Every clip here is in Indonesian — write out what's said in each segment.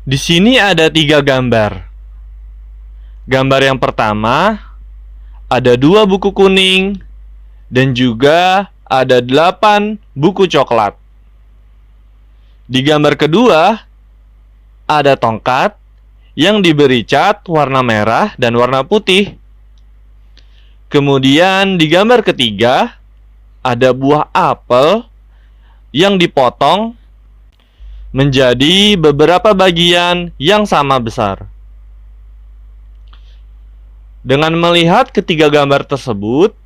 Di sini ada 3 gambar. Gambar yang pertama, ada 2 buku kuning dan juga ada 8 buku coklat. Di gambar kedua, ada tongkat yang diberi cat warna merah dan warna putih. Kemudian di gambar ketiga, ada buah apel yang dipotong menjadi beberapa bagian yang sama besar. Dengan melihat ketiga gambar tersebut,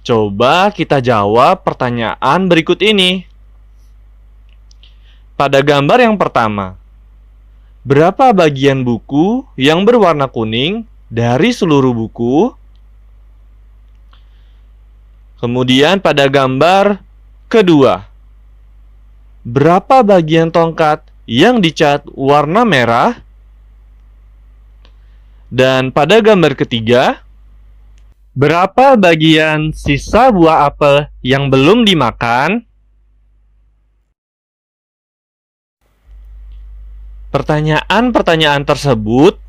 coba kita jawab pertanyaan berikut ini. Pada gambar yang pertama, berapa bagian buku yang berwarna kuning dari seluruh buku? Kemudian pada gambar kedua, berapa bagian tongkat yang dicat warna merah? Dan pada gambar ketiga, berapa bagian sisa buah apel yang belum dimakan? Pertanyaan-pertanyaan tersebut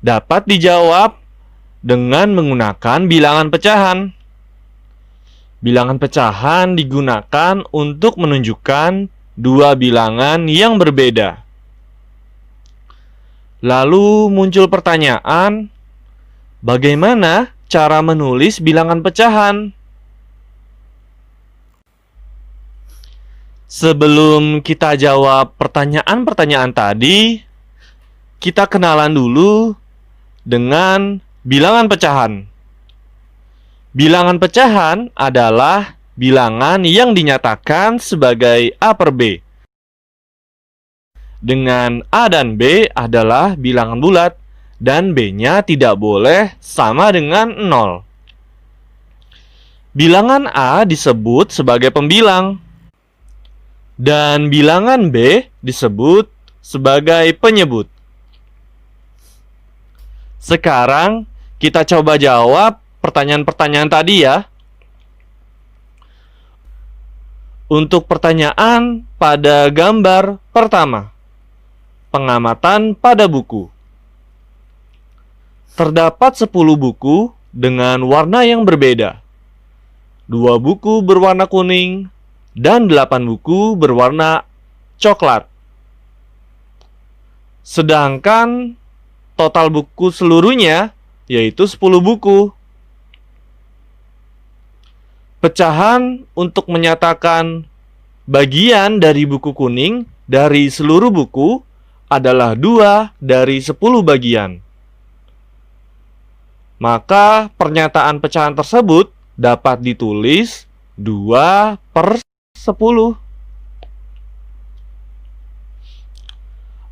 dapat dijawab dengan menggunakan bilangan pecahan. Bilangan pecahan digunakan untuk menunjukkan dua bilangan yang berbeda. Lalu muncul pertanyaan, bagaimana cara menulis bilangan pecahan? Sebelum kita jawab pertanyaan-pertanyaan tadi, kita kenalan dulu dengan bilangan pecahan. Bilangan pecahan adalah bilangan yang dinyatakan sebagai A per B. Dengan A dan B adalah bilangan bulat dan B-nya tidak boleh sama dengan 0. Bilangan A disebut sebagai pembilang dan bilangan B disebut sebagai penyebut. Sekarang kita coba jawab pertanyaan-pertanyaan tadi ya. Untuk pertanyaan pada gambar pertama, pengamatan pada buku. Terdapat 10 buku dengan warna yang berbeda. 2 buku berwarna kuning dan 8 buku berwarna coklat. Sedangkan total buku seluruhnya yaitu 10 buku. Pecahan untuk menyatakan bagian dari buku kuning dari seluruh buku adalah 2 dari 10 bagian. Maka pernyataan pecahan tersebut dapat ditulis 2 per 10.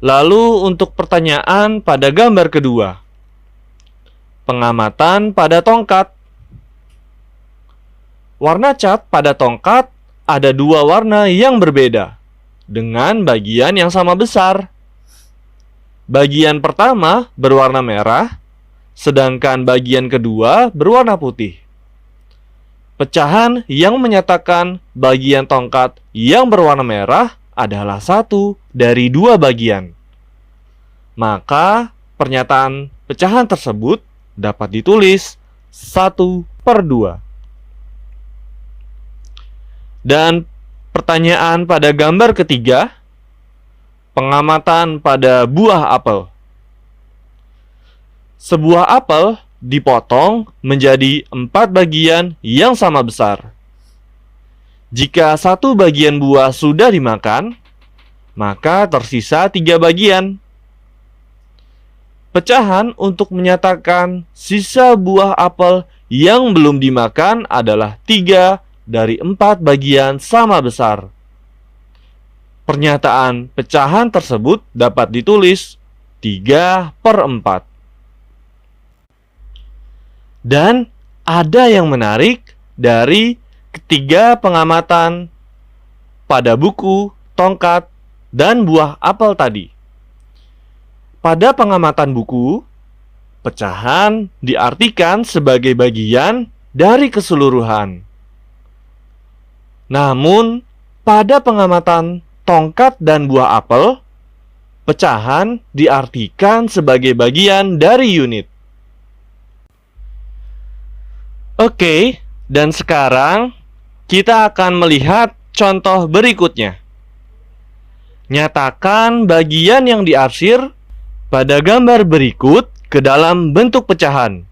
Lalu untuk pertanyaan pada gambar kedua, pengamatan pada tongkat. Warna cat pada tongkat ada 2 warna yang berbeda dengan bagian yang sama besar. Bagian pertama berwarna merah, sedangkan bagian kedua berwarna putih. Pecahan yang menyatakan bagian tongkat yang berwarna merah adalah 1 dari 2 bagian. Maka pernyataan pecahan tersebut dapat ditulis 1 per 2. Dan pertanyaan pada gambar ketiga, pengamatan pada buah apel. Sebuah apel dipotong menjadi 4 bagian yang sama besar. Jika 1 bagian buah sudah dimakan, maka tersisa 3 bagian. Pecahan untuk menyatakan sisa buah apel yang belum dimakan adalah 3 dari 4 bagian sama besar. Pernyataan pecahan tersebut dapat ditulis 3 per 4. Dan ada yang menarik dari ketiga pengamatan pada buku, tongkat, dan buah apel tadi. Pada pengamatan buku, pecahan diartikan sebagai bagian dari keseluruhan. Namun, pada pengamatan tongkat dan buah apel, pecahan diartikan sebagai bagian dari unit. Oke, dan sekarang kita akan melihat contoh berikutnya. Nyatakan bagian yang diarsir pada gambar berikut ke dalam bentuk pecahan.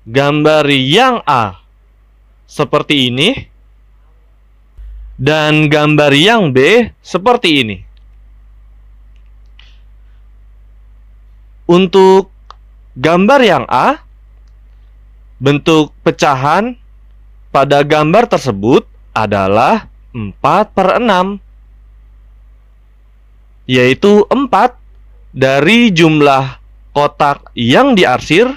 Gambar yang A seperti ini, dan gambar yang B seperti ini. Untuk gambar yang A, bentuk pecahan pada gambar tersebut adalah 4/6, yaitu 4 dari jumlah kotak yang diarsir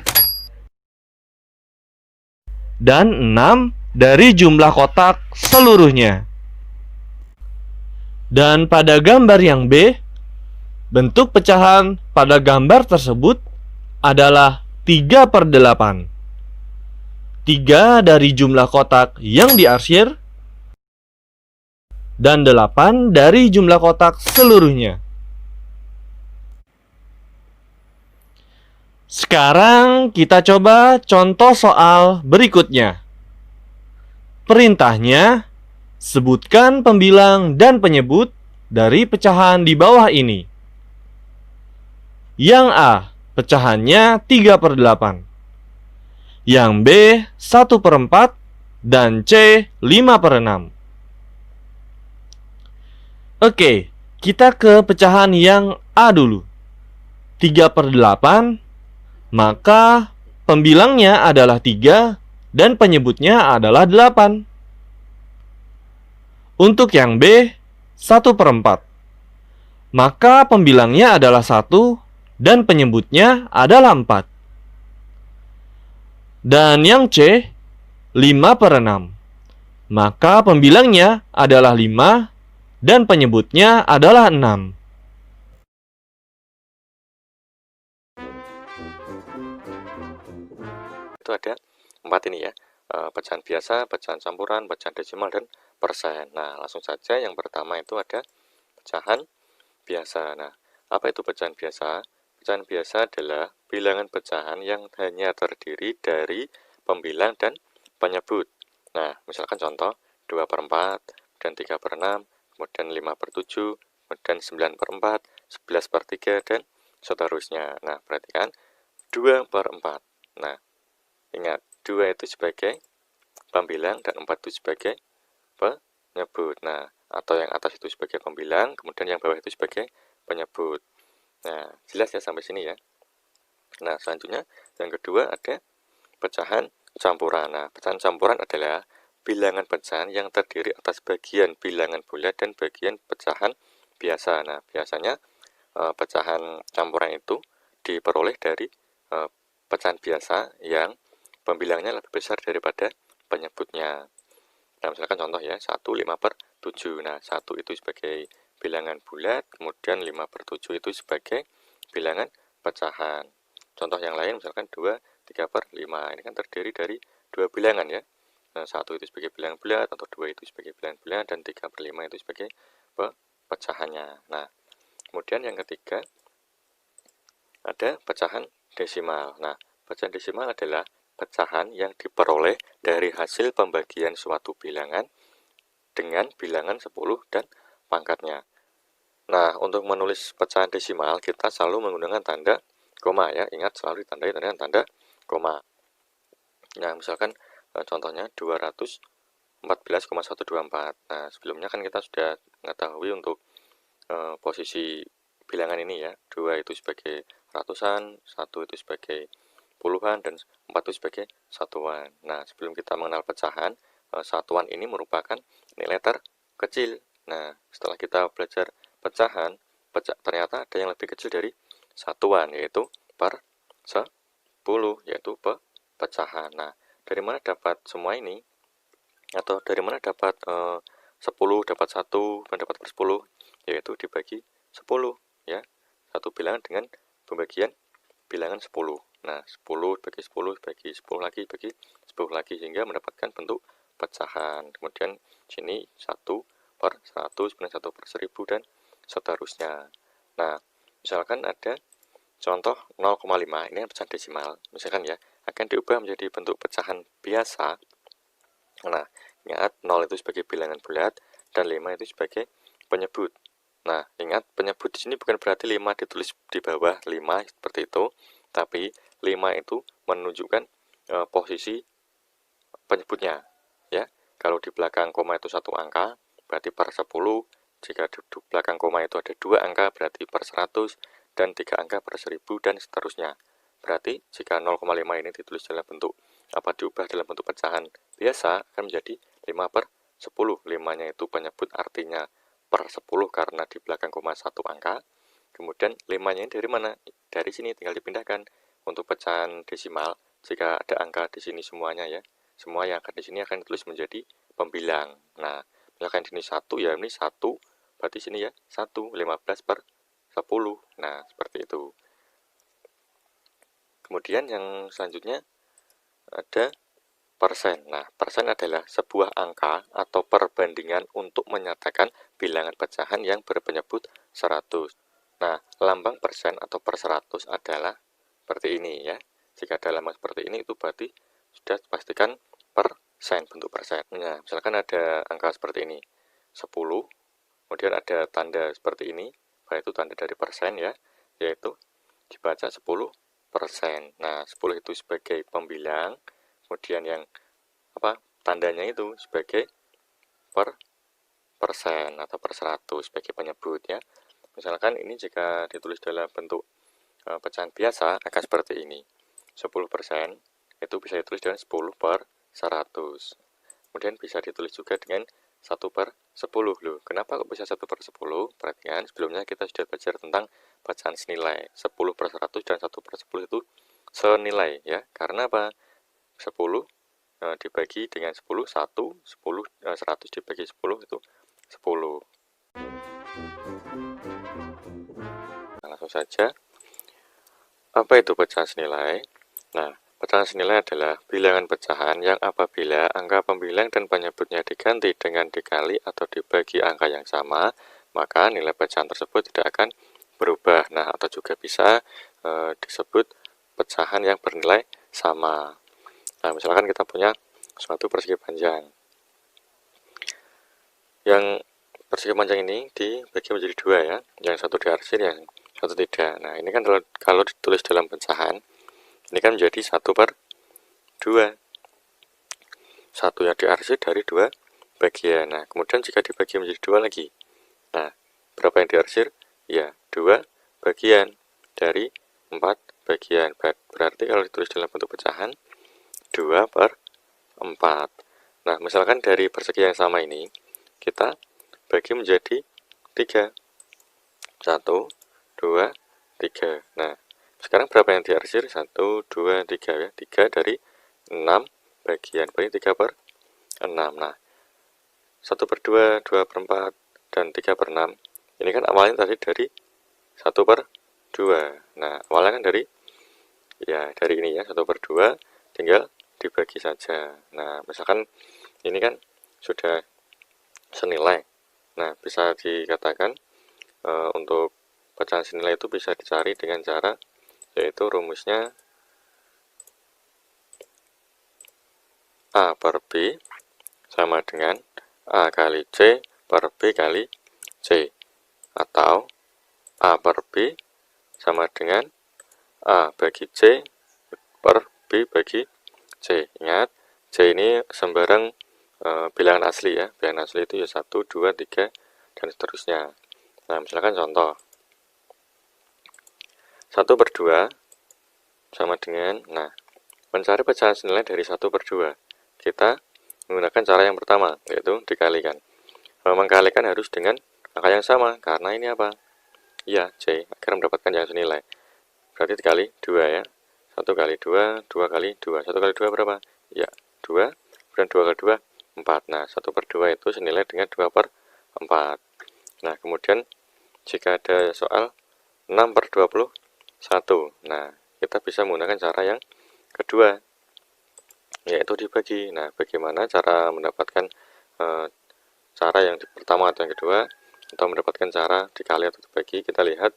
dan 6 dari jumlah kotak seluruhnya. Dan pada gambar yang B, bentuk pecahan pada gambar tersebut adalah 3/8. 3 dari jumlah kotak yang diarsir dan 8 dari jumlah kotak seluruhnya. Sekarang kita coba contoh soal berikutnya. Perintahnya, sebutkan pembilang dan penyebut dari pecahan di bawah ini. Yang A, pecahannya 3/8. Yang B, 1/4. Dan C, 5/6. Oke, kita ke pecahan yang A dulu. 3/8, maka pembilangnya adalah 3 dan penyebutnya adalah 8. Untuk yang B, 1/4, maka pembilangnya adalah 1 dan penyebutnya adalah 4. Dan yang C, 5/6, maka pembilangnya adalah 5 dan penyebutnya adalah 6. Itu ada 4 ini ya, pecahan biasa, pecahan campuran, pecahan desimal, dan persen. Nah, langsung saja yang pertama itu ada pecahan biasa. Nah, apa itu pecahan biasa? Pecahan biasa adalah bilangan pecahan yang hanya terdiri dari pembilang dan penyebut. Nah, misalkan contoh 2/4, dan 3/6, kemudian 5/7, kemudian 9/4, 11/3, dan seterusnya. Nah, perhatikan 2/4. Nah, ingat, 2 itu sebagai pembilang dan 4 itu sebagai penyebut. Nah, atau yang atas itu sebagai pembilang, kemudian yang bawah itu sebagai penyebut. Nah, jelas ya sampai sini ya. Nah, selanjutnya yang kedua ada pecahan campuran. Nah, pecahan campuran adalah bilangan pecahan yang terdiri atas bagian bilangan bulat dan bagian pecahan biasa. Nah, biasanya pecahan campuran itu diperoleh dari pecahan biasa yang pembilangnya lebih besar daripada penyebutnya. Nah, misalkan contoh ya, 1 5/7. Nah, 1 itu sebagai bilangan bulat, kemudian 5/7 itu sebagai bilangan pecahan. Contoh yang lain misalkan 2 3/5. Ini kan terdiri dari dua bilangan ya. Nah, 1 itu sebagai bilangan bulat, atau 2 itu sebagai bilangan bulat, dan 3/5 itu sebagai pecahannya. Nah, kemudian yang ketiga ada pecahan desimal. Nah, pecahan desimal adalah pecahan yang diperoleh dari hasil pembagian suatu bilangan dengan bilangan 10 dan pangkatnya. Nah, untuk menulis pecahan desimal kita selalu menggunakan tanda koma ya. Ingat, selalu ditandai dengan tanda koma. Nah, misalkan contohnya 214,124. Nah, sebelumnya kan kita sudah mengetahui untuk posisi bilangan ini ya. 2 itu sebagai ratusan, 1 itu sebagai puluhan, dan 4 itu sebagai satuan. Nah, sebelum kita mengenal pecahan, satuan ini merupakan nilai terkecil. Nah, setelah kita belajar pecahan, ternyata ada yang lebih kecil dari satuan, yaitu per 10, yaitu pecahan. Nah, dari mana dapat semua ini? Atau dari mana dapat 10 dapat 1 dan dapat per 10? Yaitu dibagi 10 ya. Satu bilangan dengan pembagian bilangan 10. Nah, 10 bagi 10 bagi 10 lagi bagi 10 lagi, sehingga mendapatkan bentuk pecahan. Kemudian sini 1/100, kemudian 1/1000, dan seterusnya. Nah, misalkan ada contoh 0,5, ini pecahan desimal, misalkan ya, akan diubah menjadi bentuk pecahan biasa. Nah, ingat 0 itu sebagai bilangan bulat dan 5 itu sebagai penyebut. Nah, ingat penyebut di sini bukan berarti 5 ditulis di bawah 5 seperti itu, tapi 5 itu menunjukkan posisi penyebutnya, ya. Kalau di belakang koma itu satu angka, berarti per 10. Jika di belakang koma itu ada 2 angka, berarti per 100, dan 3 angka per 1000, dan seterusnya. Berarti jika 0,5 ini ditulis dalam bentuk diubah dalam bentuk pecahan biasa, akan menjadi 5 per 10. 5-nya itu penyebut, artinya per 10 karena di belakang koma satu angka. Kemudian 5-nya ini dari mana? Dari sini tinggal dipindahkan. Untuk pecahan desimal, jika ada angka di sini semuanya ya, semua yang akan di sini akan ditulis menjadi pembilang. Nah, misalkan di sini 1 ya, ini 1, berarti sini ya 1, 15 per 10. Nah, seperti itu. Kemudian yang selanjutnya ada persen. Nah, persen adalah sebuah angka atau perbandingan untuk menyatakan bilangan pecahan yang berpenyebut 100. Nah, lambang persen atau per 100 adalah seperti ini ya. Jika ada lambang seperti ini, itu berarti sudah pastikan persen, bentuk persen. Nah, misalkan ada angka seperti ini, 10, kemudian ada tanda seperti ini, yaitu tanda dari persen ya, yaitu dibaca 10%. Nah, 10 itu sebagai pembilang, kemudian yang tandanya itu sebagai persen atau per 100 sebagai penyebut ya. Misalkan ini jika ditulis dalam bentuk pecahan biasa akan seperti ini. 10% itu bisa ditulis dengan 10 per 100. Kemudian bisa ditulis juga dengan 1 per 10. Loh, kenapa kok bisa 1 per 10? Perhatikan, sebelumnya kita sudah belajar tentang pecahan senilai. 10 per 100 dan 1 per 10 itu senilai ya. Karena apa? 10 dibagi dengan 10, 100 dibagi 10 itu 10. Nah, langsung saja. Apa itu pecahan senilai? Nah, pecahan senilai adalah bilangan pecahan yang apabila angka pembilang dan penyebutnya diganti dengan dikali atau dibagi angka yang sama, maka nilai pecahan tersebut tidak akan berubah. Nah, atau juga bisa disebut pecahan yang bernilai sama. Nah, misalkan kita punya suatu persegi panjang. Yang persegi panjang ini dibagi menjadi dua ya, yang satu diarsir, yang satu tidak. Nah, ini kan kalau ditulis dalam pecahan, ini kan menjadi 1 per 2. Satu yang diarsir dari 2 bagian. Nah, kemudian jika dibagi menjadi 2 lagi. Nah, berapa yang diarsir? Ya, 2 bagian dari 4 bagian. Berarti kalau ditulis dalam bentuk pecahan, 2 per 4. Nah, misalkan dari persegi yang sama ini, kita bagi menjadi 3. 1, 2, 3. Nah, sekarang berapa yang diarsir? 1, 2, 3 ya. 3 dari 6 bagian. Berarti 3 per 6. Nah, 1 per 2, 2 per 4, dan 3 per 6. Ini kan awalnya tadi dari 1 per 2. Nah, awalnya kan dari ini ya, 1 per 2, tinggal dibagi saja. Nah, misalkan ini kan sudah senilai. Nah, bisa dikatakan untuk pecahan senilai itu bisa dicari dengan cara, yaitu rumusnya A per B sama dengan A kali C per B kali C, atau A per B sama dengan A bagi C per B bagi C. Ingat, C ini sembarang bilangan asli ya. Bilangan asli itu ya 1, 2, 3, dan seterusnya. Nah, misalkan contoh 1 per 2 sama dengan, nah, mencari pecahan senilai dari 1 per 2, kita menggunakan cara yang pertama, yaitu dikalikan. Mengkalikan harus dengan angka yang sama, karena ini apa? Ya, C, agar mendapatkan yang senilai. Berarti dikali 2 ya. 1 kali 2, 2 kali 2. 1 kali 2 berapa? Ya, 2, dan 2 kali 2, 4. Nah, 1 per 2 itu senilai dengan 2 per 4. Nah, kemudian jika ada soal 6 per 21. Nah, kita bisa menggunakan cara yang kedua, yaitu dibagi. Nah, bagaimana cara mendapatkan cara yang pertama atau yang kedua? atau mendapatkan cara dikali atau dibagi, kita lihat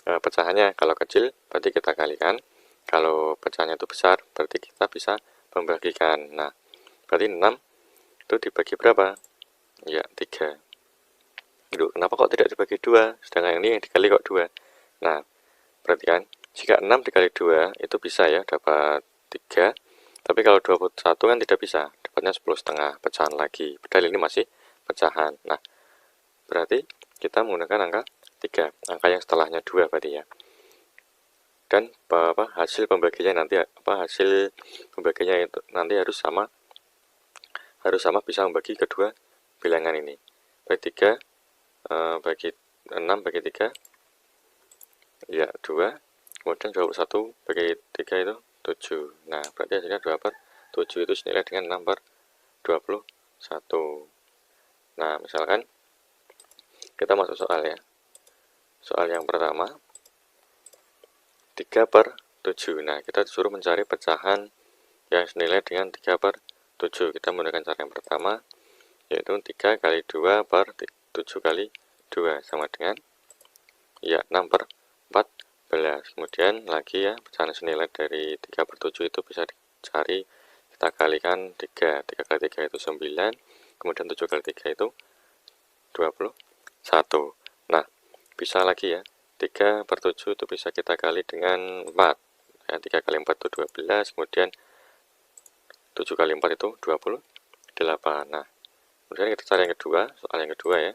pecahannya. Kalau kecil berarti kita kalikan, kalau pecahannya itu besar berarti kita bisa membagikan. Nah, berarti 6 itu dibagi berapa? Ya, 3. Aduh, kenapa kok tidak dibagi 2? Sedangkan ini yang dikali kok 2. Nah, berarti kan jika 6 dikali 2 itu bisa ya dapat 3. Tapi kalau 21 kan tidak bisa, dapatnya 10,5 pecahan lagi. Padahal ini masih pecahan. Nah, berarti kita menggunakan angka 3, angka yang setelahnya 2 berarti ya. Dan hasil pembagiannya nanti hasil pembagiannya itu nanti harus sama bisa membagi kedua bilangan ini. Bagi 3 bagi 6 bagi 3 ya 2, kemudian 21 bagi 3 itu 7. Nah, berarti hasilnya 2/7 itu senilai dengan 6/21. Nah, misalkan kita masuk soal ya. Soal yang pertama 3/7. Nah, kita disuruh mencari pecahan yang senilai dengan 3/7. Kita menggunakan cara yang pertama, yaitu 3 kali 2 per 7 kali 2 sama dengan ya 6/14. Kemudian lagi ya, pecahan senilai dari 3/7 itu bisa dicari, kita kalikan 3. 3 kali 3 itu 9, kemudian 7 kali 3 itu 21. Nah, bisa lagi ya, 3/7 itu bisa kita kali dengan 4 ya, 3 kali 4 itu 12, kemudian 7 kali 4 itu 28. Nah, kemudian kita cari yang kedua, soal yang kedua ya.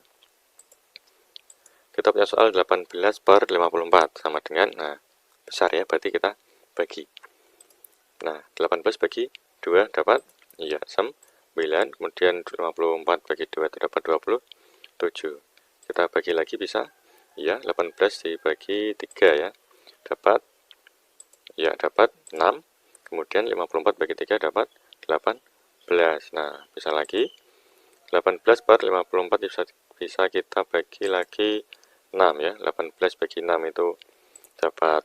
Kita punya soal 18/54 sama dengan, nah besar ya, berarti kita bagi. Nah, 18 bagi 2 dapat ya 9, kemudian 54 bagi 2 itu dapat 27. Kita bagi lagi bisa ya, 18 dibagi 3 ya, dapat 6, kemudian 54 bagi 3 dapat 18. Nah, bisa lagi 18/54 bisa kita bagi lagi 6 ya. 18 bagi 6 itu dapat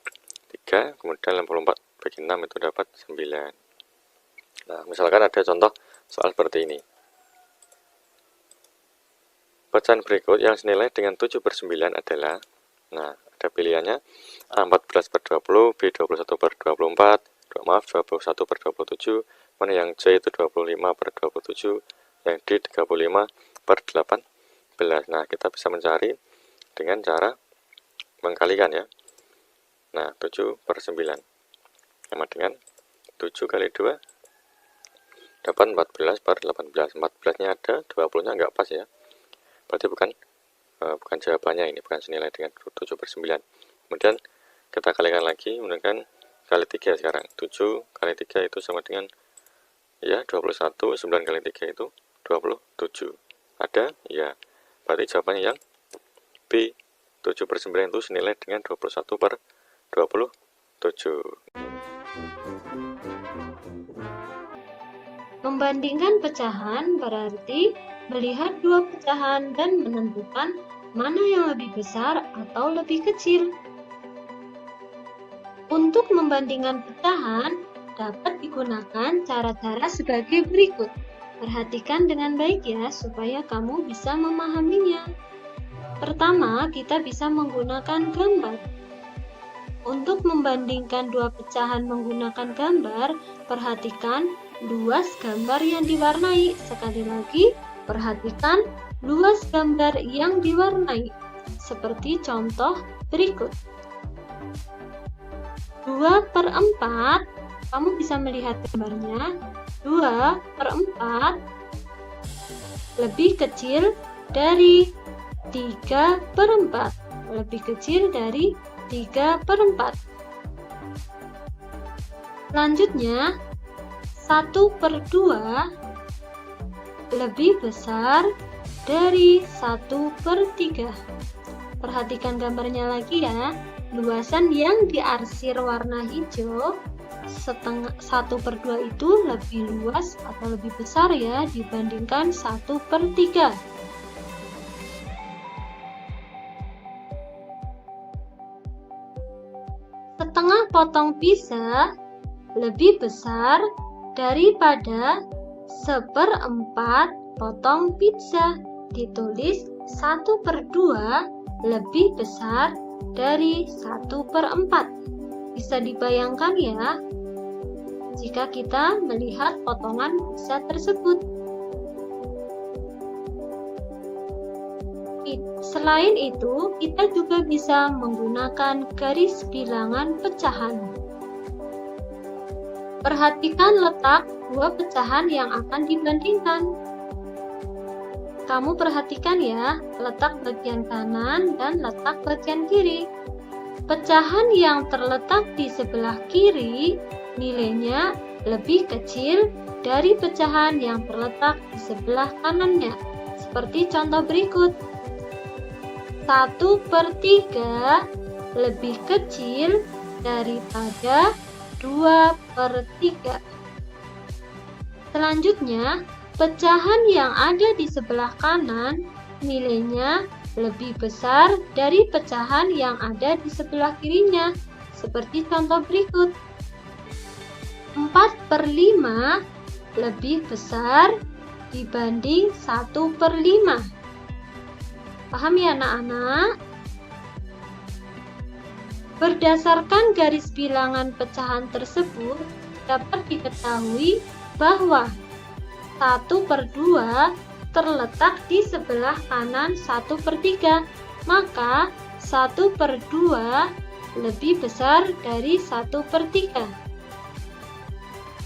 3, kemudian 54 bagi 6 itu dapat 9. Nah, misalkan ada contoh soal seperti ini. Pecahan berikut yang senilai dengan 7/9 adalah, nah ada pilihannya A14/20, B21/24, 21/27, mana yang C itu 25/27, yang D 35/18. Nah, kita bisa mencari dengan cara mengkalikan ya. Nah, 7/9 sama dengan 7 kali 2 dapat 14/18. 14-nya ada, 20-nya enggak pas ya. Berarti bukan jawabannya, ini bukan senilai dengan 7/9. Kemudian kita kalikan lagi menggunakan kali 3 sekarang. 7 kali 3 itu sama dengan ya 21, 9 kali 3 itu 27. Ada? Ya. Berarti jawabannya yang B. 7/9 itu senilai dengan 21/27. Membandingkan pecahan berarti melihat dua pecahan dan menentukan mana yang lebih besar atau lebih kecil. Untuk membandingkan pecahan dapat digunakan cara-cara sebagai berikut. Perhatikan dengan baik ya, supaya kamu bisa memahaminya. Pertama, kita bisa menggunakan gambar. Untuk membandingkan dua pecahan menggunakan gambar, perhatikan luas gambar yang diwarnai. Sekali lagi, perhatikan luas gambar yang diwarnai. Seperti contoh berikut. 2/4, kamu bisa melihat gambarnya. 2/4 lebih kecil dari 3/4, lebih kecil dari 3/4. Selanjutnya 1/2 lebih besar dari 1/3. Perhatikan gambarnya lagi ya. Luasan yang diarsir warna hijau 1/2 itu lebih luas atau lebih besar ya dibandingkan 1/3. Setengah potong pizza lebih besar daripada 1/4 potong pizza. Ditulis 1/2 lebih besar dari 1/4. Bisa dibayangkan ya, jika kita melihat potongan bisa tersebut. Selain itu, kita juga bisa menggunakan garis bilangan pecahan. Perhatikan letak dua pecahan yang akan dibandingkan. Kamu perhatikan ya, letak bagian kanan dan letak bagian kiri. Pecahan yang terletak di sebelah kiri nilainya lebih kecil dari pecahan yang terletak di sebelah kanannya. Seperti contoh berikut. 1/3 lebih kecil daripada 2/3. Selanjutnya, pecahan yang ada di sebelah kanan nilainya lebih besar dari pecahan yang ada di sebelah kirinya. Seperti contoh berikut. 4/5 lebih besar dibanding 1/5. Paham ya anak-anak? Berdasarkan garis bilangan pecahan tersebut, dapat diketahui bahwa 1/2 terletak di sebelah kanan 1/3, maka 1/2 lebih besar dari 1/3.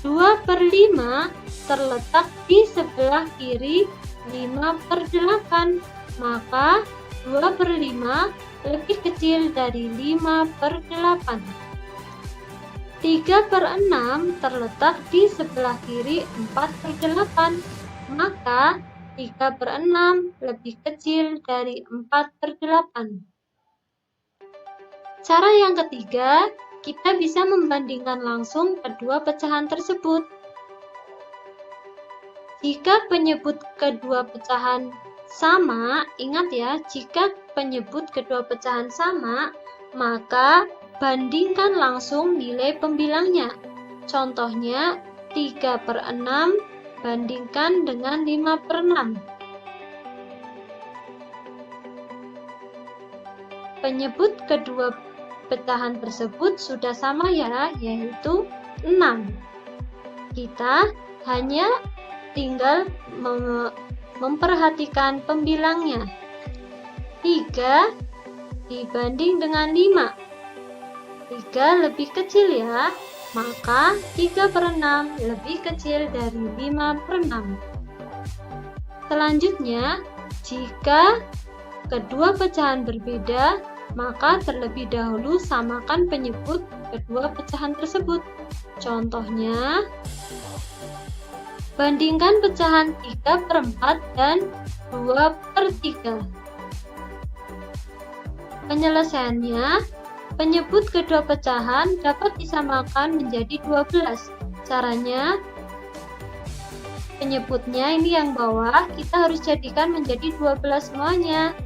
2/5 terletak di sebelah kiri 5/8, maka 2/5 lebih kecil dari 5/8. 3/6 terletak di sebelah kiri 4/8, maka 3/6 lebih kecil dari 4/8. Cara yang ketiga, kita bisa membandingkan langsung kedua pecahan tersebut. Jika penyebut kedua pecahan sama, ingat ya, jika penyebut kedua pecahan sama, maka bandingkan langsung nilai pembilangnya. Contohnya 3/6 bandingkan dengan 5/6. Penyebut kedua pecahan tersebut sudah sama ya, yaitu 6. Kita hanya tinggal memperhatikan pembilangnya. 3 dibanding dengan 5. 3 lebih kecil ya, maka 3/6 lebih kecil dari 5/6. Selanjutnya, jika kedua pecahan berbeda, maka terlebih dahulu samakan penyebut kedua pecahan tersebut. Contohnya, bandingkan pecahan 3/4 dan 2/3. Penyelesaiannya, penyebut kedua pecahan dapat disamakan menjadi 12. Caranya, penyebutnya ini yang bawah, kita harus jadikan menjadi 12 semuanya.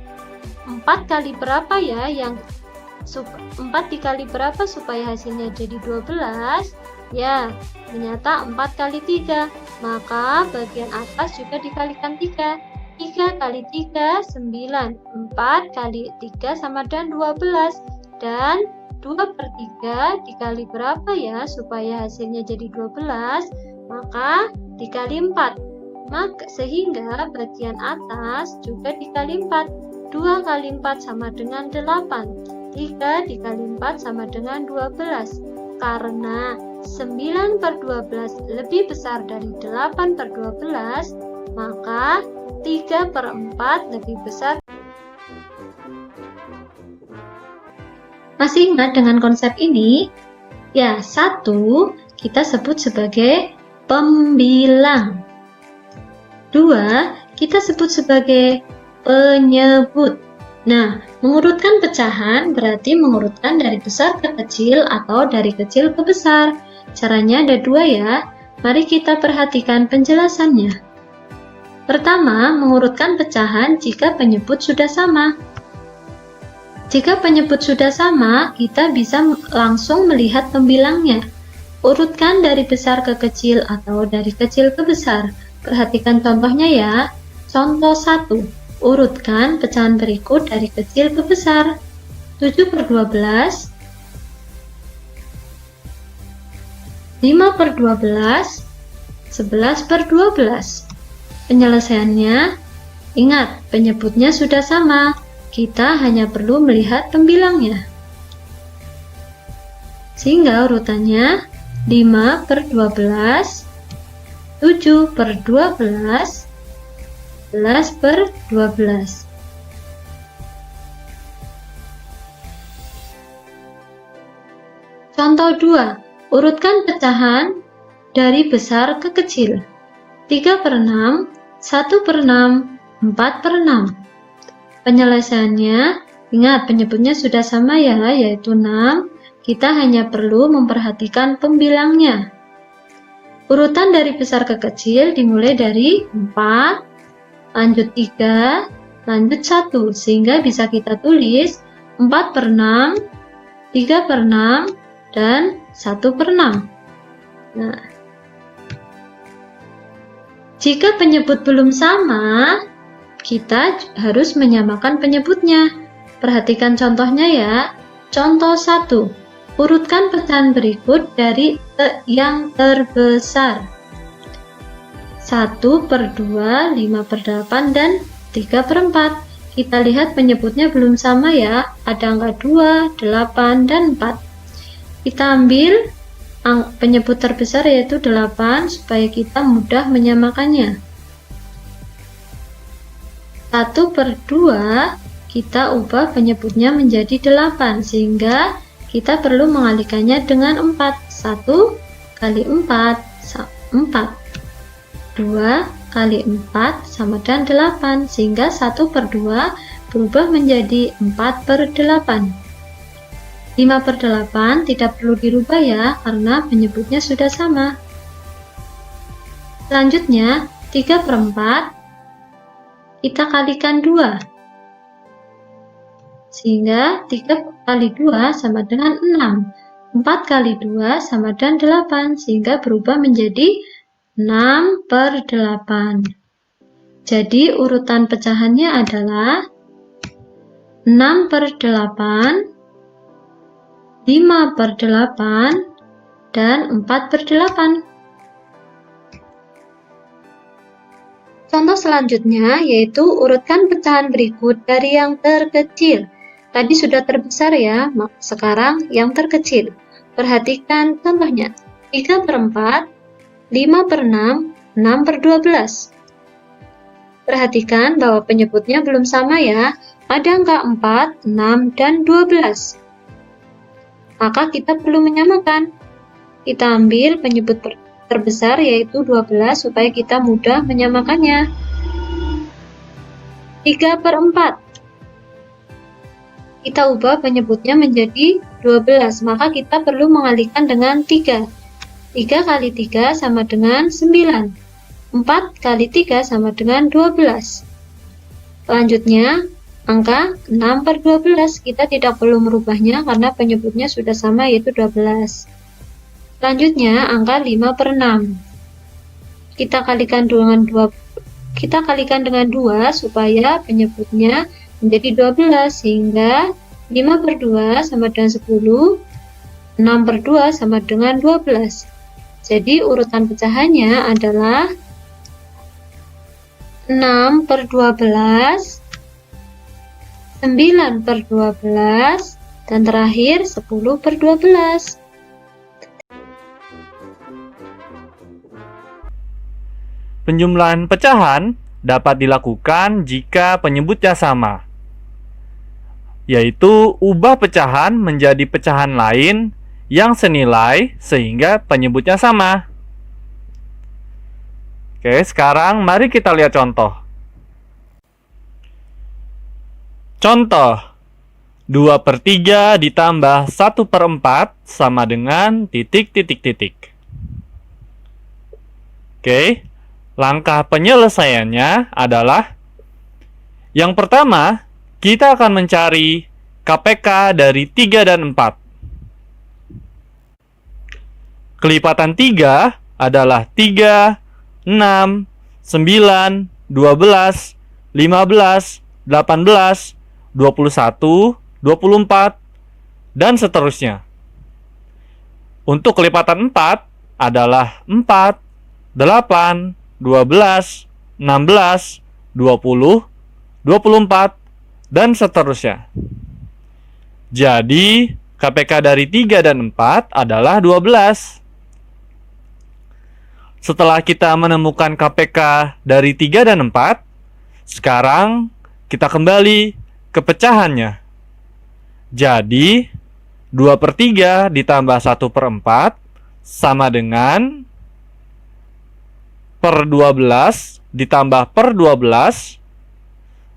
4 kali berapa ya? 4 dikali berapa supaya hasilnya jadi 12? Ya, ternyata 4 kali 3. Maka bagian atas juga dikalikan 3. 3 kali 3, 9. 4 kali 3 sama dengan 12. Dan 2/3 dikali berapa ya supaya hasilnya jadi 12? Maka dikali 4. Maka sehingga bagian atas juga dikali 4. 2 kali 4 sama dengan 8. 3 dikali 4 sama dengan 12. Karena 9/12 lebih besar dari 8/12, maka 3/4 lebih besar. Masih ingat dengan konsep ini? Ya, 1 kita sebut sebagai pembilang. 2 kita sebut sebagai penyebut. Nah, mengurutkan pecahan berarti mengurutkan dari besar ke kecil atau dari kecil ke besar. Caranya ada 2 ya. Mari kita perhatikan penjelasannya. Pertama, mengurutkan pecahan jika penyebut sudah sama. Jika penyebut sudah sama, kita bisa langsung melihat pembilangnya. Urutkan dari besar ke kecil atau dari kecil ke besar. Perhatikan contohnya ya. Contoh 1. Urutkan pecahan berikut dari kecil ke besar. 7 per 12, 5 per 12, 11 per 12. Penyelesaiannya, ingat penyebutnya sudah sama, kita hanya perlu melihat pembilangnya. Sehingga urutannya 5 per 12, 7 per 12, 11 per 12. Contoh 2. Urutkan pecahan dari besar ke kecil. 3 per 6, 1 per 6, 4 per 6. Penyelesaiannya, ingat penyebutnya sudah sama ya, yaitu 6. Kita hanya perlu memperhatikan pembilangnya. Urutan dari besar ke kecil dimulai dari 4, lanjut 3, lanjut 1, sehingga bisa kita tulis 4 per 6, 3 per 6, dan 1 per 6. Nah, jika penyebut belum sama, kita harus menyamakan penyebutnya. Perhatikan contohnya ya. Contoh 1. Urutkan pecahan berikut dari yang terbesar. 1 per 2, 5 per 8, dan 3 per 4. Kita lihat penyebutnya belum sama ya, ada angka 2, 8, dan 4. Kita ambil penyebut terbesar yaitu 8 supaya kita mudah menyamakannya. 1 per 2, kita ubah penyebutnya menjadi 8, sehingga kita perlu mengalihkannya dengan 4. 1 kali 4, 4. 2 kali 4 sama dengan 8, sehingga 1 per 2 berubah menjadi 4 per 8. 5 per 8 tidak perlu dirubah ya, karena penyebutnya sudah sama. Selanjutnya, 3 per 4 kita kalikan 2, sehingga 3 kali 2 sama dengan 6. 4 kali 2 sama dengan 8, sehingga berubah menjadi 6 per 8. Jadi urutan pecahannya adalah 6 per 8, 5 per 8, dan 4 per 8. Contoh selanjutnya yaitu urutkan pecahan berikut dari yang terkecil. Tadi sudah terbesar ya, sekarang yang terkecil. Perhatikan contohnya. 3 per 4, 5 per 6, 6 per 12. Perhatikan bahwa penyebutnya belum sama ya, ada angka 4, 6, dan 12. Maka kita perlu menyamakan. Kita ambil penyebut terbesar yaitu 12 supaya kita mudah menyamakannya. 3 per 4. Kita ubah penyebutnya menjadi 12, maka kita perlu mengalihkan dengan 3. 3 kali 3 sama dengan 9. 4 kali 3 sama dengan 12. Selanjutnya, angka 6 per 12. Kita tidak perlu merubahnya karena penyebutnya sudah sama yaitu 12. Selanjutnya, angka 5 per 6. Kita kalikan dengan 2 supaya penyebutnya menjadi 12, sehingga 5 per 2 sama dengan 10, 6 per 2 sama dengan 12. Jadi urutan pecahannya adalah 6 per 12, 9 per 12, dan terakhir 10 per 12. Penjumlahan pecahan dapat dilakukan jika penyebutnya sama, yaitu ubah pecahan menjadi pecahan lain yang senilai sehingga penyebutnya sama. Oke, sekarang mari kita lihat contoh. Contoh, 2 per 3 ditambah 1 per 4 sama dengan titik, titik, titik. Oke, langkah penyelesaiannya adalah yang pertama, kita akan mencari KPK dari 3 dan 4. Kelipatan 3 adalah 3, 6, 9, 12, 15, 18, 21, 24, dan seterusnya. Untuk kelipatan 4 adalah 4, 8, 12, 16, 20, 24, dan seterusnya. Jadi, KPK dari 3 dan 4 adalah 12. Setelah kita menemukan KPK dari 3 dan 4, sekarang kita kembali ke pecahannya. Jadi, 2/3 ditambah 1/4 sama dengan per 12 ditambah per 12.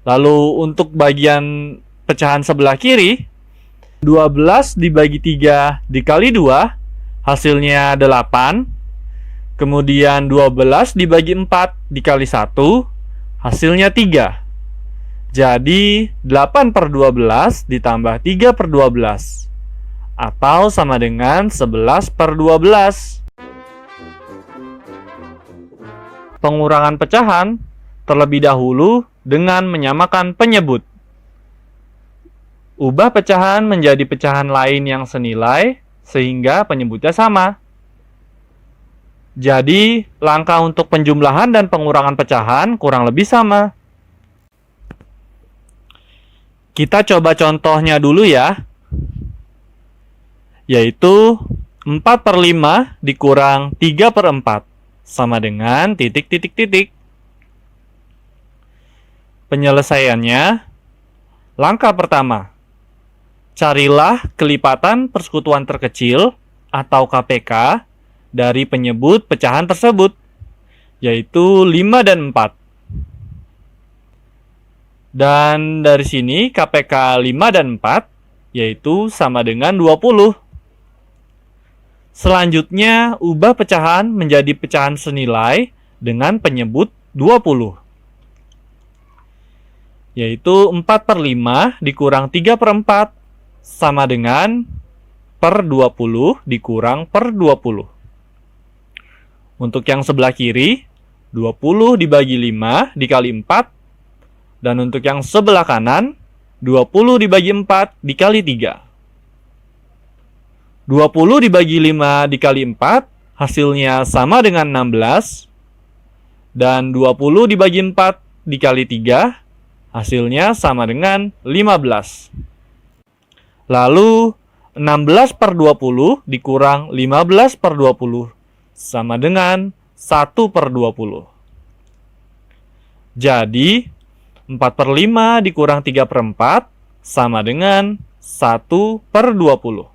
Lalu untuk bagian pecahan sebelah kiri, 12 dibagi 3 dikali 2, hasilnya 8. Kemudian 12 dibagi 4 dikali 1, hasilnya 3. Jadi 8/12 ditambah 3/12, atau sama dengan 11/12. Pengurangan pecahan terlebih dahulu dengan menyamakan penyebut. Ubah pecahan menjadi pecahan lain yang senilai sehingga penyebutnya sama. Jadi, langkah untuk penjumlahan dan pengurangan pecahan kurang lebih sama. Kita coba contohnya dulu ya. Yaitu 4/5 dikurang 3/4 sama dengan titik. Penyelesaiannya, langkah pertama, carilah kelipatan persekutuan terkecil atau KPK dari penyebut pecahan tersebut, yaitu 5 dan 4. Dan dari sini KPK 5 dan 4 yaitu sama dengan 20. Selanjutnya, ubah pecahan menjadi pecahan senilai dengan penyebut 20. Yaitu 4/5 dikurang 3/4 sama dengan per 20 dikurang per 20. Untuk yang sebelah kiri, 20 dibagi 5 dikali 4. Dan untuk yang sebelah kanan, 20 dibagi 4 dikali 3. 20 dibagi 5 dikali 4, hasilnya sama dengan 16. Dan 20 dibagi 4 dikali 3, hasilnya sama dengan 15. Lalu, 16/20 dikurang 15/20 sama dengan 1/20. Jadi, 4/5 dikurang 3/4 sama dengan 1/20.